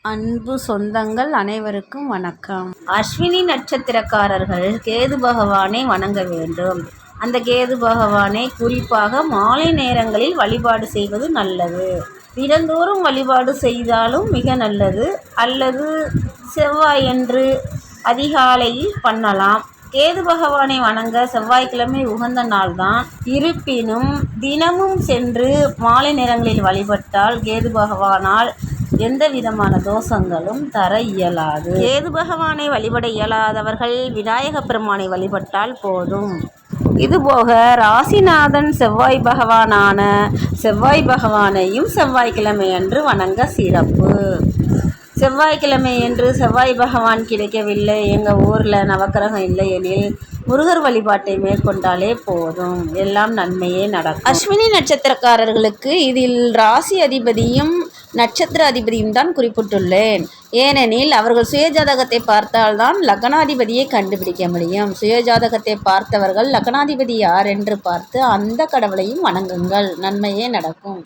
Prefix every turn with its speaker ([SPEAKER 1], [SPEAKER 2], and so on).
[SPEAKER 1] அன்பு சொந்தங்கள் அனைவருக்கும் வணக்கம். அஸ்வினி நட்சத்திரக்காரர்கள் கேது பகவானை வணங்க வேண்டும். அந்த கேது பகவானை குறிப்பாக மாலை நேரங்களில் வழிபாடு செய்வது நல்லது. தினந்தோறும் வழிபாடு செய்தாலும் மிக நல்லது. அல்லது செவ்வாயன்று அதிகாலையில் பண்ணலாம். கேது பகவானை வணங்க செவ்வாய்க்கிழமை உகந்த நாள்தான். இருப்பினும் தினமும் சென்று மாலை நேரங்களில் வழிபட்டால் கேது பகவானால் எந்த விதமான தோஷங்களும் தர இயலாது. கேது பகவானை வழிபட இயலாதவர்கள் விநாயக பெருமானை வழிபட்டால் போதும். இதுபோக ராசிநாதன் செவ்வாய் பகவானான செவ்வாய் பகவானையும் செவ்வாய்க்கிழமை அன்று வணங்க சிறப்பு. செவ்வாய்க்கிழமை என்று செவ்வாய் பகவான் கிடைக்கவில்லை, எங்கள் ஊரில் நவக்கிரகம் இல்லை எனில் முருகர் வழிபாட்டை மேற்கொண்டாலே போதும், எல்லாம் நன்மையே நடக்கும். அஸ்வினி நட்சத்திரக்காரர்களுக்கு இதில் ராசி அதிபதியும் நட்சத்திர அதிபதியும் தான் குறிப்பிட்டுள்ளேன். ஏனெனில் அவர்கள் சுயஜாதகத்தை பார்த்தால்தான் லக்னாதிபதியை கண்டுபிடிக்க முடியும். சுயஜாதகத்தை பார்த்தவர்கள் லக்னாதிபதி யார் என்று பார்த்து அந்த கடவுளையும் வணங்குங்கள், நன்மையே நடக்கும்.